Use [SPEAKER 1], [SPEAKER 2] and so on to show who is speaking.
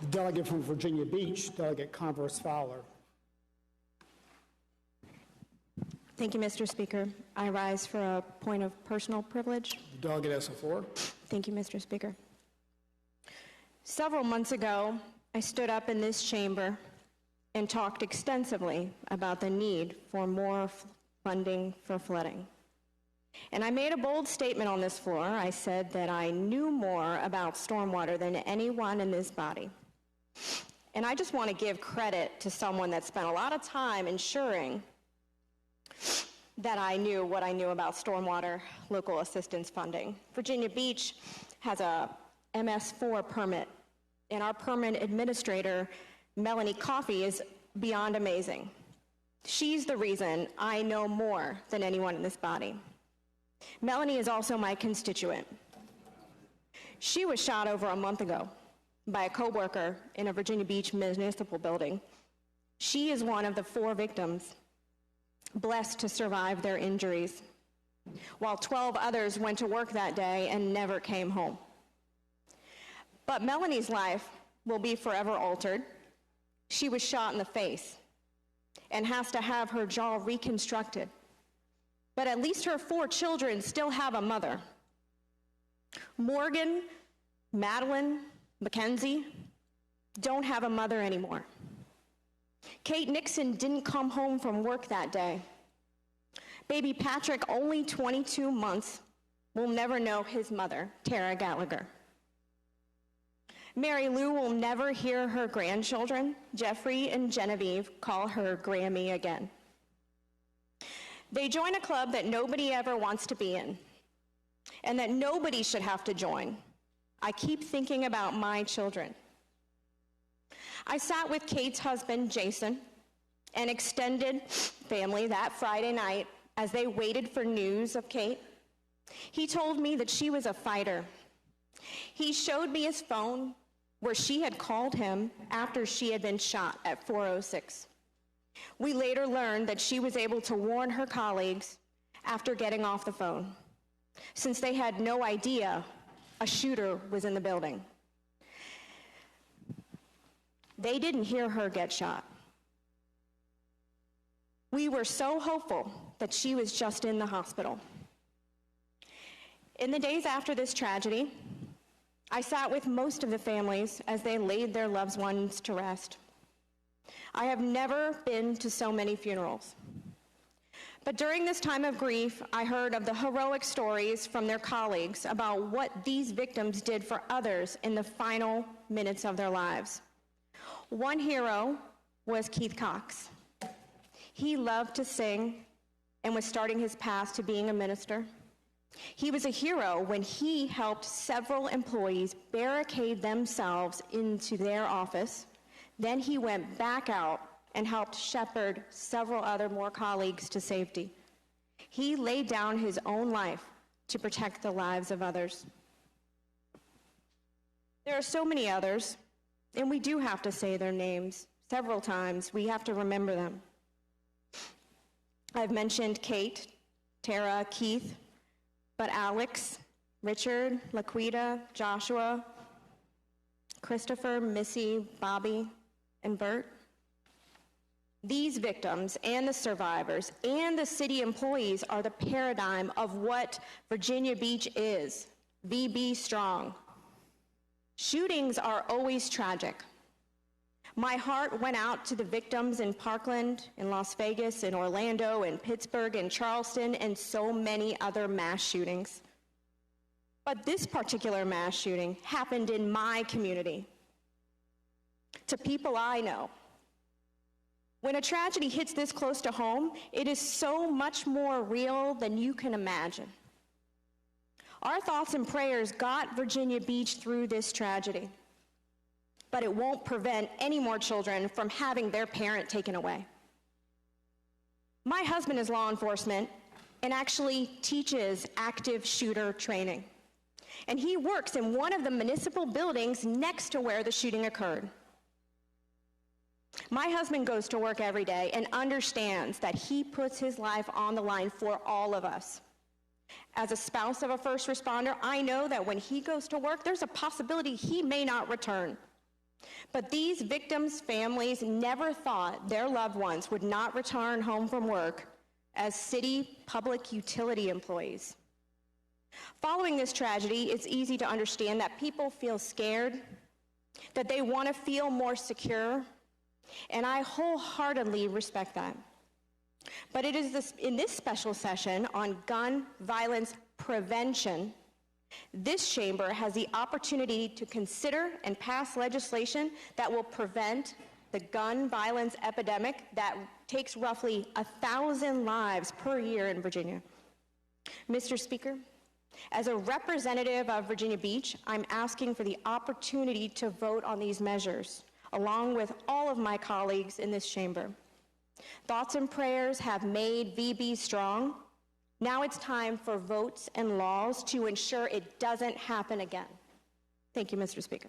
[SPEAKER 1] The delegate from Virginia Beach, Delegate Converse Fowler.
[SPEAKER 2] Thank you, Mr. Speaker. I rise for a point of personal privilege.
[SPEAKER 1] The delegate has the floor.
[SPEAKER 2] Thank you, Mr. Speaker. Several months ago, I stood up in this chamber and talked extensively about the need for more funding for flooding. And I made a bold statement on this floor. I said that I knew more about stormwater than anyone in this body. And I just want to give credit to someone that spent a lot of time ensuring that I knew what I knew about stormwater local assistance funding. Virginia Beach has a MS4 permit, and our permit administrator, Melanie Coffey, is beyond amazing. She's the reason I know more than anyone in this body. Melanie is also my constituent. She was shot over a month ago by a coworker in a Virginia Beach municipal building. She is one of the 4 victims blessed to survive their injuries, while 12 others went to work that day and never came home. But Melanie's life will be forever altered. She was shot in the face and has to have her jaw reconstructed. But at least her 4 children still have a mother. Morgan, Madeline, Mackenzie don't have a mother anymore. Kate Nixon didn't come home from work that day. Baby Patrick, only 22 months, will never know his mother, Tara Gallagher. Mary Lou will never hear her grandchildren, Jeffrey and Genevieve, call her Grammy again. They join a club that nobody ever wants to be in, and that nobody should have to join. I keep thinking about my children. I sat with Kate's husband, Jason, and extended family that Friday night as they waited for news of Kate. He told me that she was a fighter. He showed me his phone where she had called him after she had been shot at 4:06. We later learned that she was able to warn her colleagues after getting off the phone, since they had no idea a shooter was in the building. They didn't hear her get shot. We were so hopeful that she was just in the hospital. In the days after this tragedy, I sat with most of the families as they laid their loved ones to rest. I have never been to so many funerals. But during this time of grief, I heard of the heroic stories from their colleagues about what these victims did for others in the final minutes of their lives. One hero was Keith Cox. He loved to sing and was starting his path to being a minister. He was a hero when he helped several employees barricade themselves into their office. Then he went back out and helped shepherd several other more colleagues to safety. He laid down his own life to protect the lives of others. There are so many others, and we do have to say their names several times. We have to remember them. I've mentioned Kate, Tara, Keith, but Alex, Richard, Laquita, Joshua, Christopher, Missy, Bobby, and Bert. These victims and the survivors and the city employees are the paradigm of what Virginia Beach is, VB strong. Shootings are always tragic. My heart went out to the victims in Parkland, in Las Vegas, in Orlando, in Pittsburgh, in Charleston, and so many other mass shootings. But this particular mass shooting happened in my community, to people I know. When a tragedy hits this close to home, it is so much more real than you can imagine. Our thoughts and prayers got Virginia Beach through this tragedy, but it won't prevent any more children from having their parent taken away. My husband is law enforcement and actually teaches active shooter training. And he works in one of the municipal buildings next to where the shooting occurred. My husband goes to work every day and understands that he puts his life on the line for all of us. As a spouse of a first responder, I know that when he goes to work, there's a possibility he may not return. But these victims' families never thought their loved ones would not return home from work as city public utility employees. Following this tragedy, it's easy to understand that people feel scared, that they want to feel more secure, and I wholeheartedly respect that. But it is in this special session on gun violence prevention, this chamber has the opportunity to consider and pass legislation that will prevent the gun violence epidemic that takes roughly 1,000 lives per year in Virginia. Mr. Speaker, as a representative of Virginia Beach, I'm asking for the opportunity to vote on these measures, along with all of my colleagues in this chamber. Thoughts and prayers have made VB strong. Now it's time for votes and laws to ensure it doesn't happen again. Thank you, Mr. Speaker.